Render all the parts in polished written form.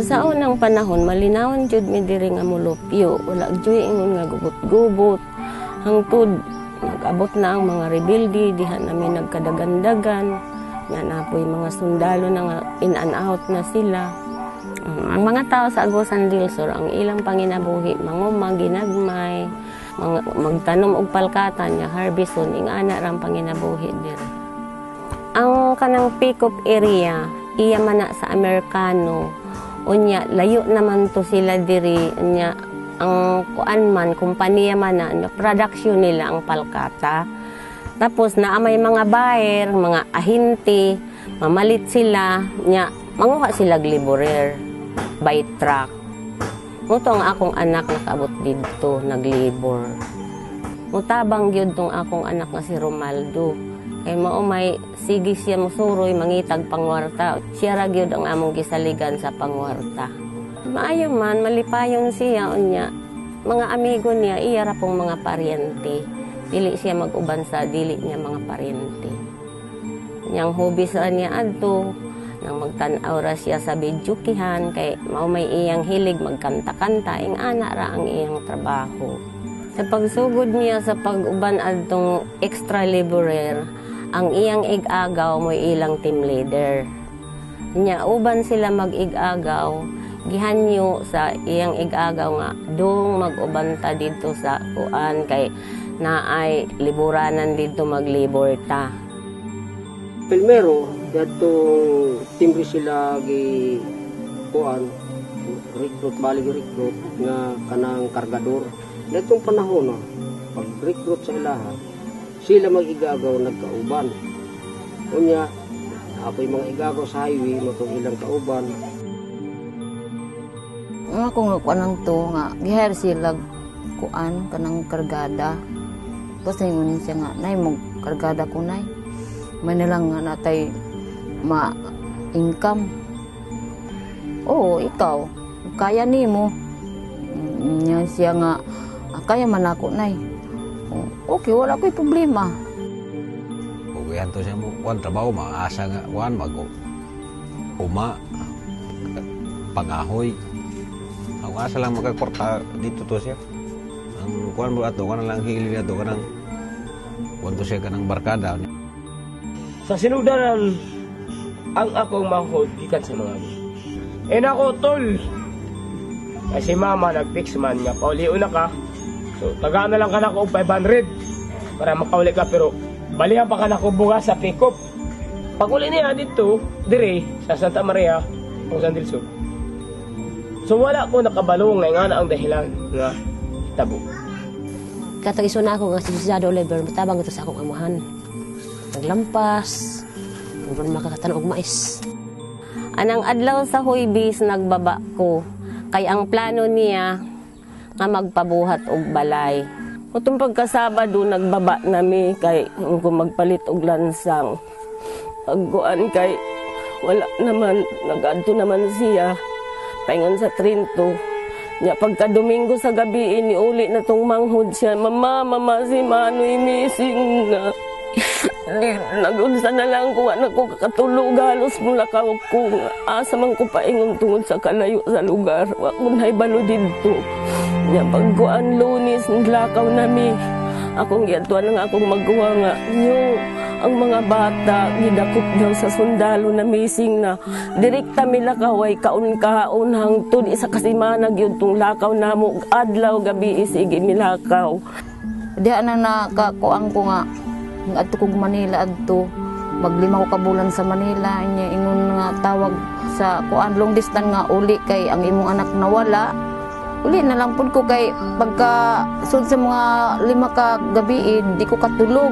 Sa unang panahon, malinawon jud mi diri nga mulupyo. Wala jud ingon nga gubot-gubot. Hangtod, nag-abot na ang mga rebelde, diha namin nagkadagandagan. Nga napoy mga sundalo na nga in and out na sila. Ang mga tao sa Agusan del Sur, ang ilang panginabuhi, mangumag, ginagmay, magtanom og palkatan, nga harbison, ing ana rang panginabuhi diri. Ang kanang pick-up area, iya man na sa Amerikano, unya layo naman to sila diri, unya ang kuan man kumpanya man na production nila ang palkata. Tapos naamay mga buyer, mga ahinti, mamalit sila, nya manguha sila laborer by truck. Muto ang akong anak nakaabot dito naglibor. Mutabang gyud tong akong anak nga si Romaldo. Kay mao may sige siya musuroy mangitag pangwarta. Siya ra gyud ang among gisaligan sa pangwarta. Maayo man malipayon siya unya. Mga amigo niya iya ra pong mga paryente. Dili siya mag-uban sa dili niya mga paryente. Yang hobbies ra niya adto nang magtan-aw ra siya sa bidyukihan kay mao may iyang hilig magkanta-kanta ing ana ra ang iyang trabaho. Sa pagsugod niya sa pag-uban adtong extra laborer, ang iyang ig-agaw mo ilang team leader. Nya uban sila mag-ig-agaw, gihanyo sa iyang ig-agaw nga dong mag-ubanta dito sa kuan kay naay liburanan dito maglibor ta. Primero, datong timbre sila gi kuan recruit recruit nga kanang kargador. Datong panahon pag recruit sa ilaha, sila mag-igagaw nagkauban. Unya, apoy mga igagaw sa highway matong ilang kauban. Nga kung kuanang to nga gihire sila kuan kanang kargada. Tapos ningunin siya nga, nay mo kargada ko nay. May nilang nga natay ma-income. Oo, ikaw, kaya ni mo. Yan siya nga, kaya man ako nay. Okay, wala ko'y problema. Uwihan to siya mo, kuhan trabaho, maasa nga, kuhan, uma, pangahoy. Ang asa lang magkakorta dito to siya. Ang kuhan mo ato, kanang lang hili ato, kanang kuhan to siya kanang barkada. Sa sinudanan, ang akong mahod, ikan sa mga ako, tol. Kasi mama, nag-fix man nga, pauliw na ka. So, tagaan na lang ka na ko 500 para makauli ka, pero balihan pa ka na ko bugas sa pick-up. Pag uli niya dito, dire, sa Santa Maria, Agusan del Sur. So, wala ko nakabalong nga na ang dahilan nga tabo. Katang iso na ako nga si Jado Oliver, matabang ito sa akong amuhan. Naglampas, nagron makakatanog mais. Anang adlaw sa Huybis nagbaba ko, kay ang plano niya nga magpabuhat og balay. Utong pagkasabado nagbaba nami kay kung magpalit og lansang. Pagguan kay wala naman, nagadto naman siya. Paingon sa Trinto. Nya pagka Domingo sa gabi iniuli na tong manghod siya. Mama, si Manoy missing na. Nagunsa na lang ko anak ko kakatulog halos mula ka ko asa man ko paingon tungod sa kalayo sa lugar wa ko naibalo didto nya pagkuan Lunes nlakaw nami akong giadtuan nga akong magguha nga nyo ang mga bata gidakop daw sa sundalo na missing na direkta milakaway kaon-kaon hangtod isa kasimana gyud tong lakaw namo adlaw gabi sige milakaw Diha na nakakuang ko nga adto kog Manila adto maglima ko kabulan sa Manila inya ingon nga tawag sa kuan long distance nga uli kay ang imong anak nawala uli na lang pud ko kay pagka sud sa mga 5 ka gabi di ko katulog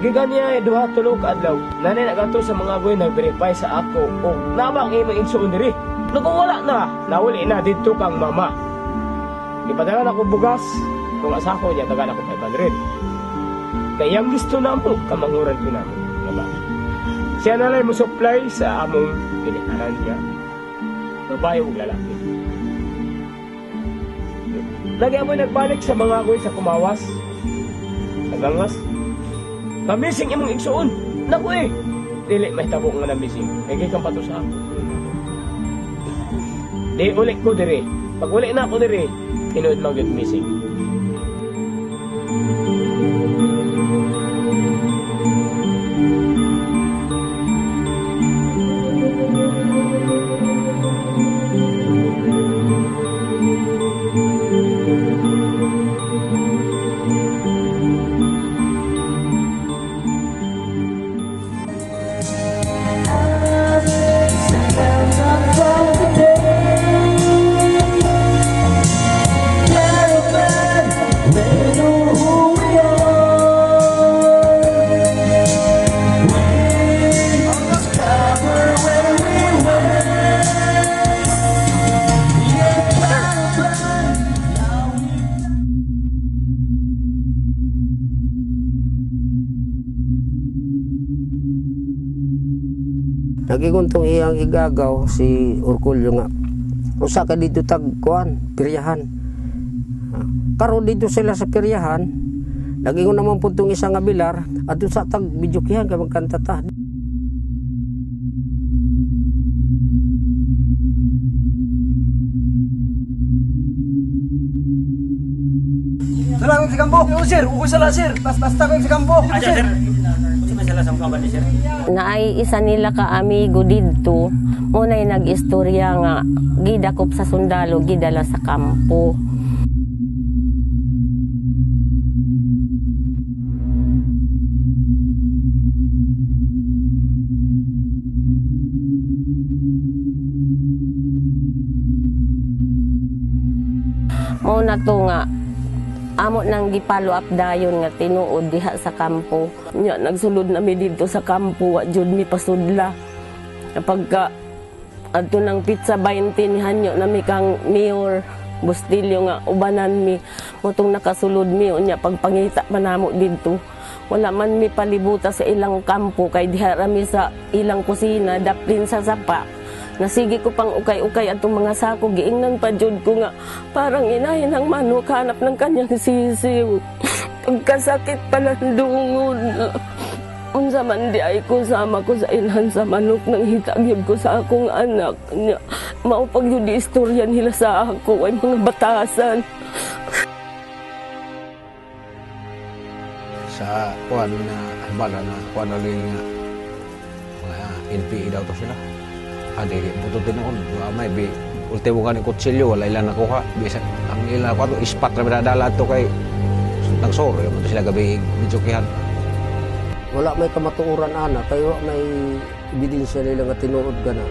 gigan niya duha tulog adlaw nanay nagato sa mga goy nag-verify sa ako o namang imong insuon diri nagwala na nawali na didto kang mama ipadala na ko bugas kung asa ko niya taga na ko 500 kaya ang gusto na mo, kamanguran ko na mo. Siya na lang mo supply sa among pinikaran niya. Babae o lalaki. Lagi mo nagbalik sa mga agoy sa kumawas. Sa gangas. Namising imong igsuon. Naku Dili, may tabo nga namising. Nagay kang pato sa ako. Di ulit ko diri. Pag uli na ako diri, tinuod mag-good missing. Nagiguntong iyang igagaw si Urkulyo nga. Usa ka dito tagkuan, piryahan. Karon dito sila sa piryahan, nagingon naman po itong isang abilar, at sa tag bidyukihan ka magkanta ta. Salang si Kambo. Yo sir, uko sala sir. Basta ko si Kambo. Sir. Naay isa nila ka amigo didto, munay nag-istorya nga gidakop sa sundalo gidala sa kampo. Mo na to nga amo nang gipalo up dayon nga tinuod diha sa kampo. Nya nagsulod na mi dito sa kampo, wa jud mi pasudla. Kapag adto nang pizza 20 ni hanyo na mi kang mayor Bustilyo nga ubanan mi motong nakasulod mi unya pagpangita manamo dito. Wala man mi palibuta sa ilang kampo kay diha ra mi sa ilang kusina daplin sa sapa. Nasigi ko pang ukay-ukay atong mga sako, giingnan pa jud ko nga parang inahin ang manok hanap ng kanyang sisiw. Pagkasakit pala dungod. Unsa man di ay ko sama ko sa ilhan sa manok nang hitagyod ko sa akong anak. Mao pag yun di istorya nila sa ako ay mga batasan. Sa kuan na bala na kuan na rin nga mga NPA daw to sila. Adi bututin ako may bi ultimo nga ni kutsilyo wala ilang nakuha bisa ang ilang ko to ispat ra dala to kay nang soro mo sila gabi bijukihan. Wala may kamatuoran ana kayo may ebidensya nila nga tinuod ka na.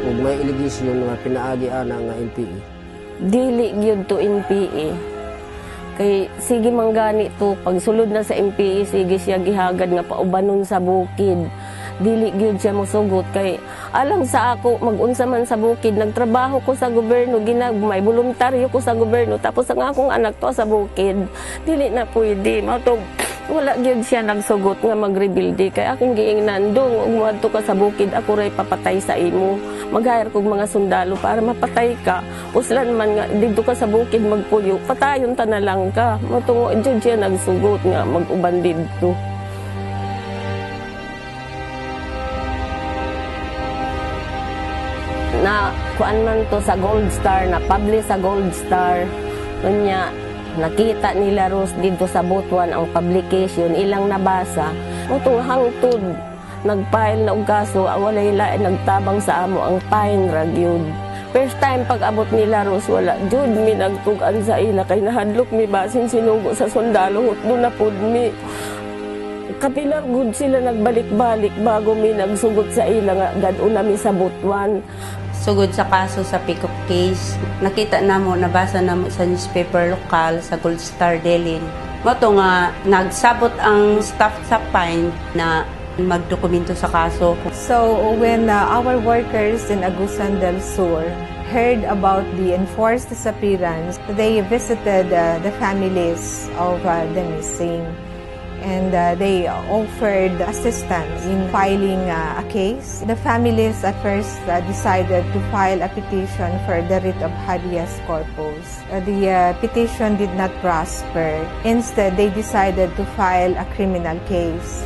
Ug may iligisyon nga pinaagi ana nga NPA. Dili gyud to NPA. Kay sige manggani to pagsulod na sa NPA sige siya gihagad nga paubanon sa bukid. Dili gyud siya mosugot kay alang sa ako mag-unsa man sa bukid nagtrabaho ko sa gobyerno may voluntaryo ko sa gobyerno tapos ang akong anak to sa bukid dili na pwede matog wala gyud siya nagsugot nga magrebuildi kay akong giingnan dong ug moadto ka sa bukid ako ray papatay sa imo mag-hire kog mga sundalo para mapatay ka uslan man nga didto ka sa bukid magpuyo patayon ta na lang ka motungo jud siya nagsugot nga mag-uban didto. Na kuan man to sa Gold Star, na publish sa Gold Star. Unya nakita nila Ros dito sa Butuan ang publication ilang nabasa. Mutong hangtod nagfile na og kaso walay lain nagtabang sa amo ang fine ra gyud. First time pag abot nila Ros wala jud mi nagtugan sa ila kay nahadlok mi basin sinugo sa sundalo hutdo na pud mi. Kapilar gud sila nagbalik-balik bago mi nagsugot sa ila nga gad-una mi sa Butuan. Sugod sa kaso sa pick-up case, nakita namo, nabasa namo sa newspaper lokal sa Gold Star Delin. Moto nga, nagsabot ang staff sa Pine na magdokumento sa kaso. So when our workers in Agusan del Sur heard about the enforced disappearance, they visited the families of the missing. And they offered assistance in filing a case. The families at first decided to file a petition for the writ of habeas corpus. The petition did not prosper. Instead, they decided to file a criminal case,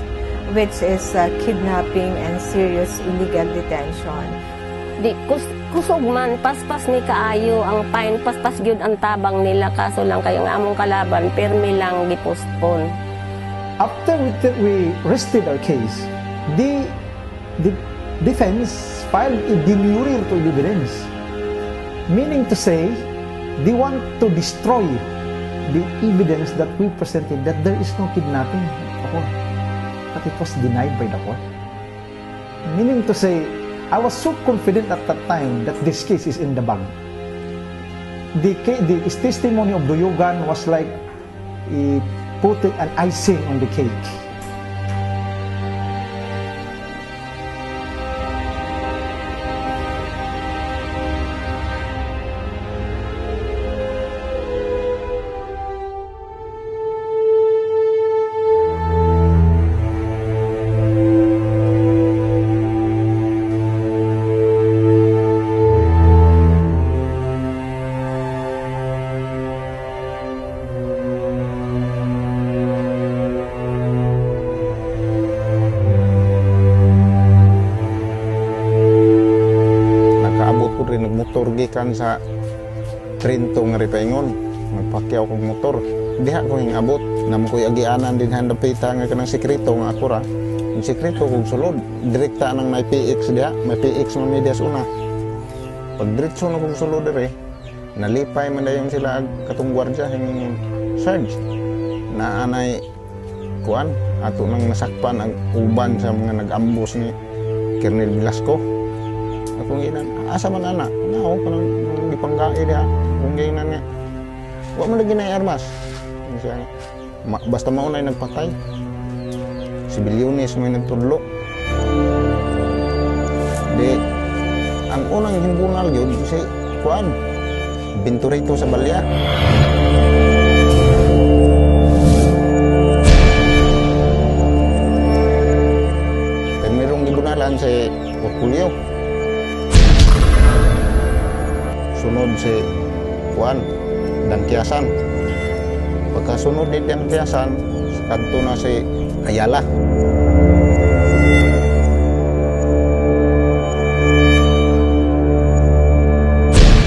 which is kidnapping and serious illegal detention. Di kusog man, paspas ni kaayo ang pain, paspas gyud ang tabang nila, kaso lang kayo nga among kalaban, permi lang gipostpone. After we rested our case, the defense filed a demurrer to evidence, meaning to say they want to destroy the evidence that we presented that there is no kidnapping of her. But it was denied by the court. Meaning to say, I was so confident at that time that this case is in the bag. The testimony of Duyogan was like putting an icing on the cake. Nagmotor gikan sa Trinto nga ripaingon, magpakyaw kong motor. Diha ko yung abot, namo ko'y agianan din handapita nga kanang sekreto nga ako ra. Yung sekreto kong sulod, direkta nang may PX diha, may PX man medias una. Pag diretso na kong sulod dire, nalipay man dayon sila katong gwardya hinging Sarge. Naanay kuan, ato nang nasakpan ang uban sa mga nag-ambos ni Colonel Velasco. Akong ginan, asa man ana? Nao kanang gipanggae diha. Kung ginan nga. Wa man lagi na armas. Siya, basta maunay nagpatay. Sibilyones may nagtudlo. Di ang unang himbunal yun si kuan Binturito sa Balya. Pero merong gibunalan si Julio. Sunod si Juan Dantiasan. Pagkasunod ni Dantiasan, kadto na si Ayala.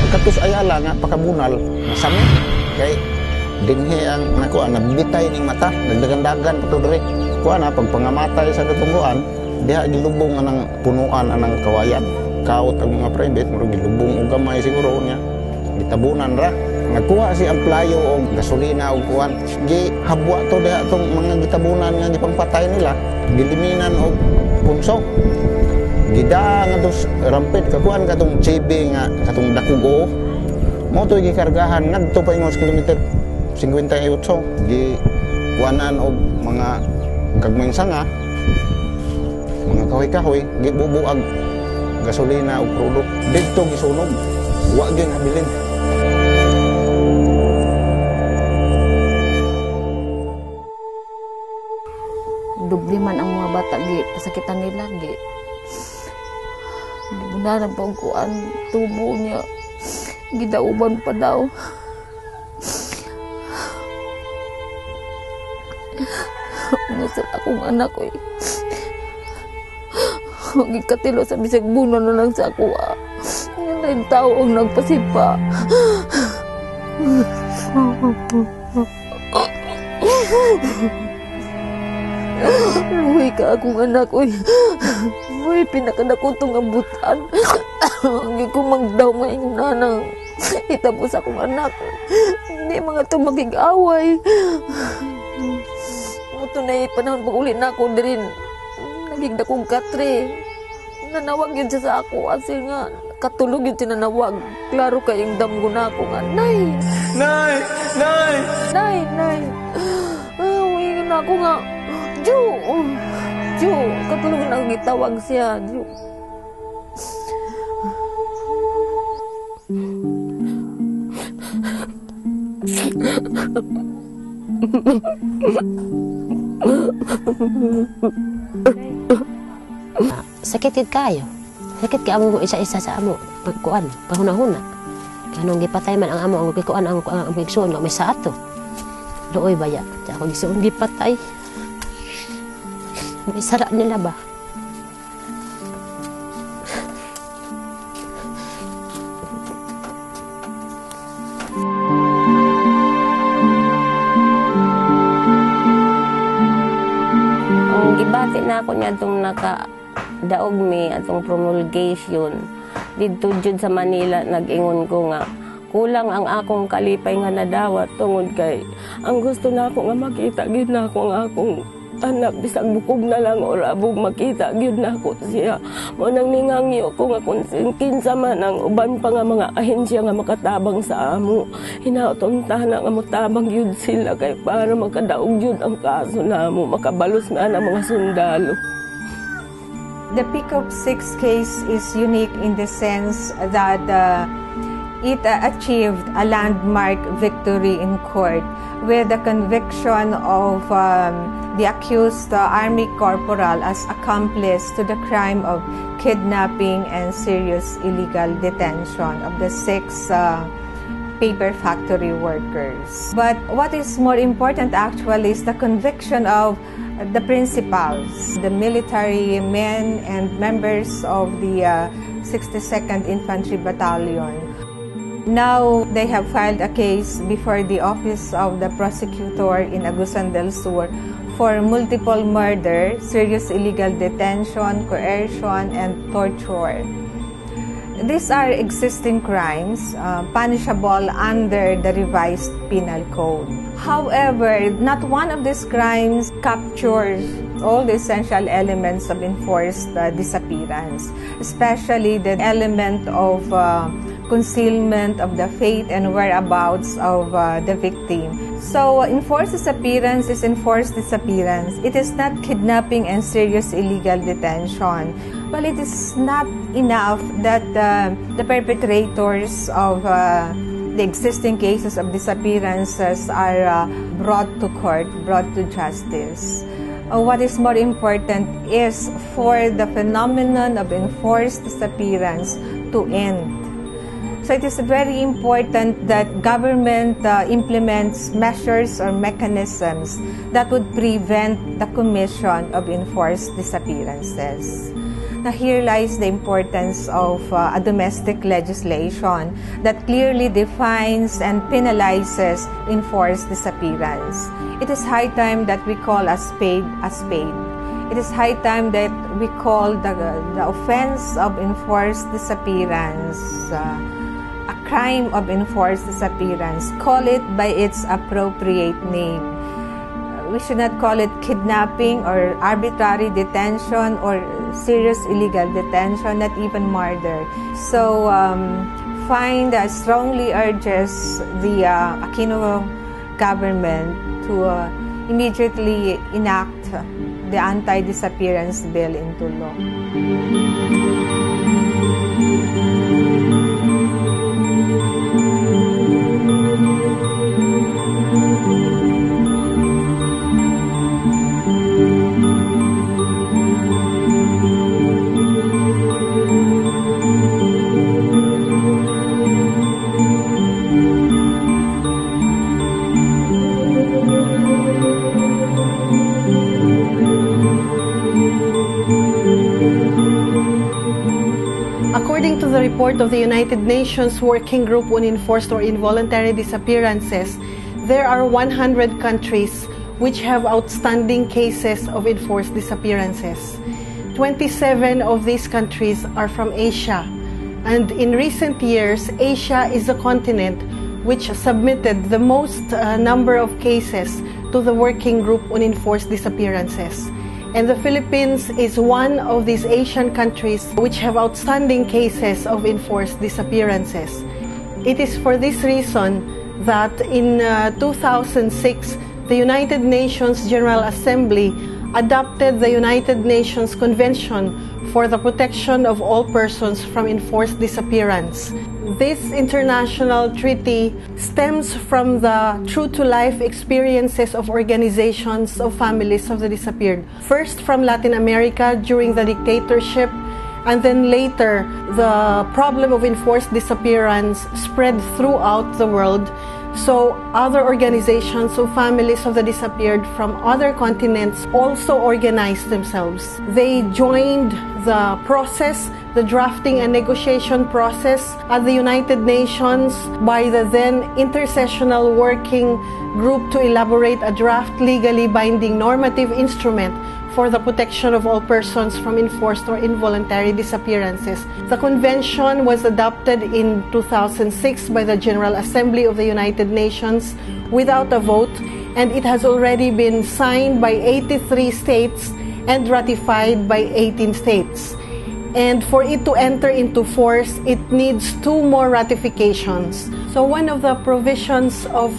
Pagkatus Ayala nga pakabunal, masami. Kay dinhi ang nakuha, nabitay ning mata, nagdagan-dagan pato diri. Kuha na, pagpangamatay sa katungguan, diha gilubong anang punuan anang kawayan. Kaut ang mga private, murag gilubong og gamay siguro niya. Gitabunan ra. Nagkuha si amplayo og gasolina og kuan. Gihabwa to diha tong mga gitabunan nga gipangpatay nila. Giliminan og punso. Gida nga dos rampet kakuan katong CB nga katong dakugo. Mo to gikargahan ngadto pa ingos kilometer 58. Gikuanan og mga gagmayng sanga. Mga kahoy-kahoy gibubuag gasolina o produk dito gisunog, wa gyud habilin. Dubli man ang mga bata gi pasakitan nila gi. Bunaran pa ang kuan tubo niya. Gidauban pa daw. Nasa akong anak ko gikatilo sa bisag buno na lang sa ako. Yan yung tao ang nagpasipa. Luwi ka akong anak. Uy, pinakadakotong abutan. Hindi ko magdaw ngayong nanang itapos akong anak. Hindi mga ito magig-away. Ito na panahon pag uli na ako din. Naging dakong katre. Nanawag yun siya sa ako. Asil nga, katulog yun tinanawag. Klaro kayong damgo na ako nga. Nay! Nay! Nay! Nay! Nay! Uwi na ako nga. Ju! Ju! Katulog na gitawag siya. Ju! Sakit kayo. Sakit ka amo isa-isa sa amo pagkuan, pahuna-huna. Kanong gipatay man ang amo ang gikuan ang pigsuon nga may sa ato. Dooy baya, sa ako gisuon gipatay. May sara nila ba? nako niya itong naka-daog mi atong promulgation. Dito jud sa Manila, nag-ingon ko nga, kulang ang akong kalipay nga nadawat tungod kay ang gusto na ako nga makita gyud na ako nga akong anak, bisag bukog na lang o abog makita gyud na ako siya. Mo nang ningangyo ko nga kung kinsa man ang uban pa nga mga ahensya nga makatabang sa amo, hinaotonta na nga motabang gyud sila kay para makadaog gyud ang kaso namo, makabalos na ang mga sundalo. The Peacock 6 case is unique in the sense that it achieved a landmark victory in court with the conviction of the accused Army Corporal as accomplice to the crime of kidnapping and serious illegal detention of the 6 paper factory workers. But what is more important actually is the conviction of the principals, the military men and members of the 62nd Infantry Battalion. Now, they have filed a case before the Office of the Prosecutor in Agusan del Sur for multiple murder, serious illegal detention, coercion, and torture. These are existing crimes punishable under the revised penal code. However, not one of these crimes captures all the essential elements of enforced disappearance, especially the element of concealment of the fate and whereabouts of the victim. So, enforced disappearance is enforced disappearance. It is not kidnapping and serious illegal detention. Well, it is not enough that the perpetrators of the existing cases of disappearances are brought to court, brought to justice. What is more important is for the phenomenon of enforced disappearance to end. So it is very important that government implements measures or mechanisms that would prevent the commission of enforced disappearances. Now here lies the importance of a domestic legislation that clearly defines and penalizes enforced disappearance. It is high time that we call a spade a spade. It is high time that we call the offense of enforced disappearance a crime of enforced disappearance. Call it by its appropriate name. We should not call it kidnapping or arbitrary detention or serious illegal detention, not even murder. So, FIND strongly urges the Aquino government to immediately enact the anti-disappearance bill into law. According to the report of the United Nations Working Group on Enforced or Involuntary Disappearances, there are 100 countries which have outstanding cases of enforced disappearances. 27 of these countries are from Asia, and in recent years, Asia is a continent which submitted the most number of cases to the Working Group on Enforced Disappearances. And the Philippines is one of these Asian countries which have outstanding cases of enforced disappearances. It is for this reason that in 2006, the United Nations General Assembly adopted the United Nations Convention for the Protection of All Persons from Enforced Disappearance. This international treaty stems from the true-to-life experiences of organizations of families of the disappeared. First from Latin America during the dictatorship, and then later the problem of enforced disappearance spread throughout the world. So other organizations of families of the disappeared from other continents also organized themselves. They joined the process, the drafting and negotiation process at the United Nations by the then Intersessional Working Group to elaborate a draft legally binding normative instrument for the protection of all persons from enforced or involuntary disappearances. The convention was adopted in 2006 by the General Assembly of the United Nations without a vote, and it has already been signed by 83 states and ratified by 18 states. And for it to enter into force, it needs 2 more ratifications. So one of the provisions of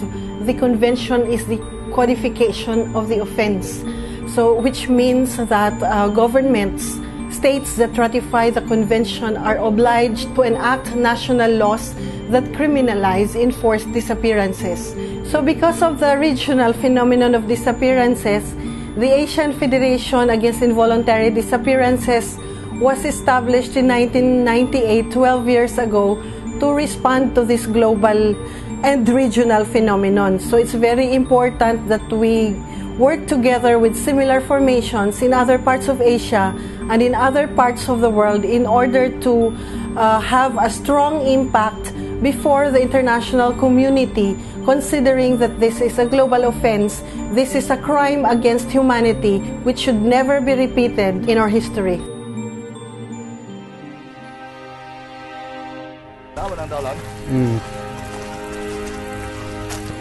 the convention is the codification of the offense. So which means that governments, states that ratify the convention are obliged to enact national laws that criminalize enforced disappearances. So because of the regional phenomenon of disappearances, the Asian Federation Against Involuntary Disappearances was established in 1998, 12 years ago, to respond to this global and regional phenomenon. So it's very important that we work together with similar formations in other parts of Asia and in other parts of the world in order to have a strong impact before the international community, considering that this is a global offense, this is a crime against humanity which should never be repeated in our history.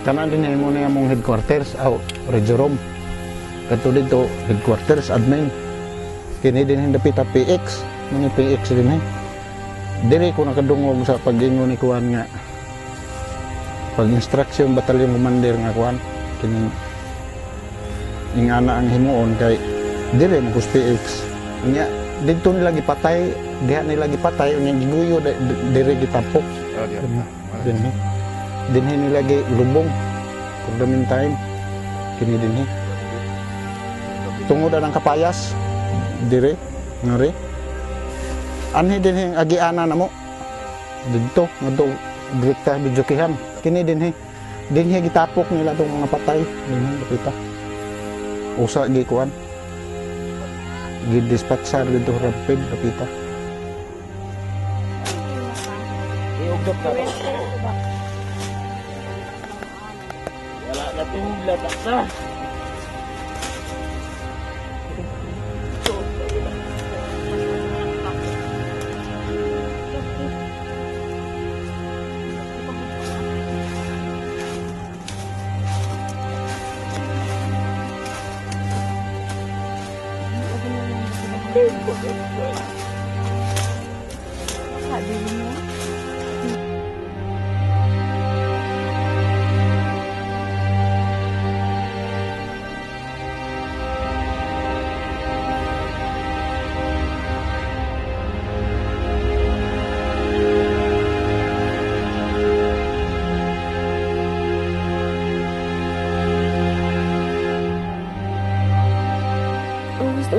Kana din mo na yung headquarters o Rejorom. Kato dito headquarters admin. Kini din dapita PX, mga PX din Dili ko nakadungog sa pag-ingon ni kuan nga pag-instruction batalyon commander nga kuan kini ingana ang himuon kay dili mo kus PX. Nya dito nila gipatay, diha nila gipatay unya giguyo diri gitapok. Dinhi nila gi lubong for the meantime kini dinhi. Tungod ang kapayas dire ngari. Anhi dinhi agiana namo didto ngadto direkta bijukihan kini dinhi gitapok nila tong mga patay dinhi dapita usa gi kuan gidispatchar dito rapid dapita iugdok na wala na tungla ta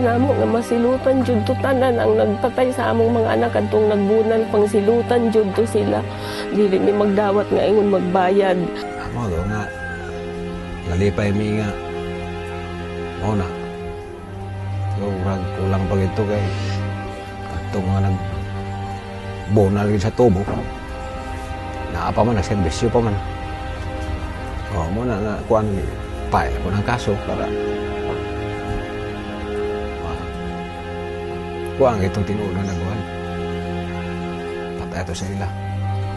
namo nga masilutan jud to tanan ang nagpatay sa among mga anak adtong nagbunan pang silutan jud to sila dili mi magdawat nga ingon magbayad mo do nga nalipay mi nga ona so rag kulang pag ito kay adtong nga nagbunal sa tubo naa pa man nagserbisyo pa man mo na nga kuan pa ko ng kaso para kuang itong tinulo na buwan. Patay ito sa ila.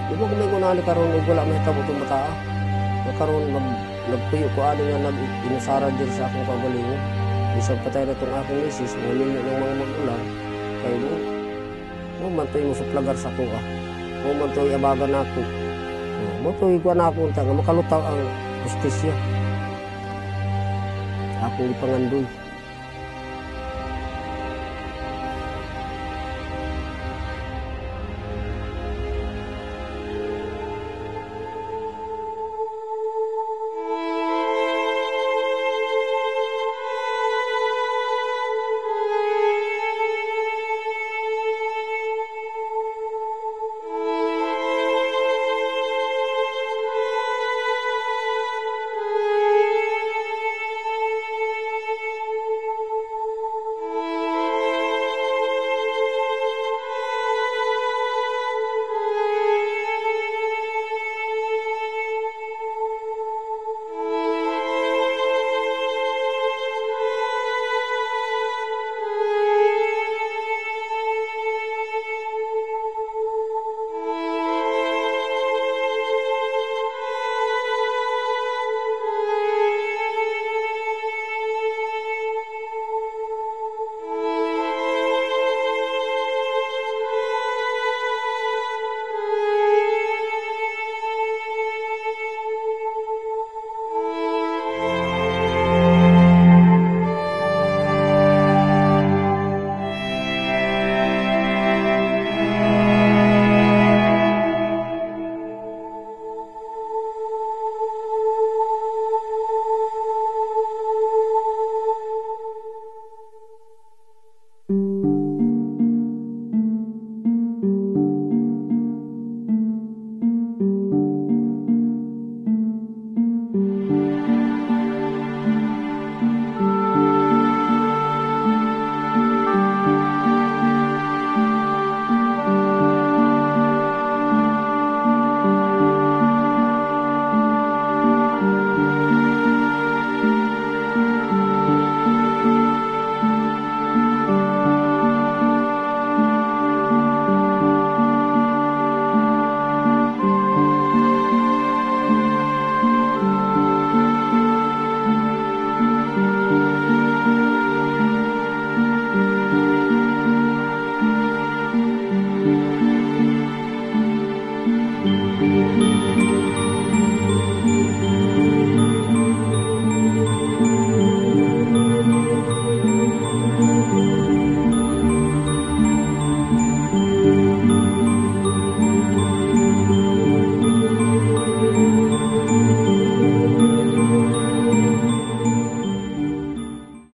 Di ba kung may kunali karoon, wala may tabo itong mataa. Karoon, nagpuyo ko ano nga inusara din sa akong kagalingon. Isang patay na itong aking misis, ngunit ng mga magulang. Kaya mo man ito yung suplagar sa kuha. Mo man ito yung abagan ako. Mo ito yung kuha na ako, makalutaw ang justisya. Akong ipangandoy.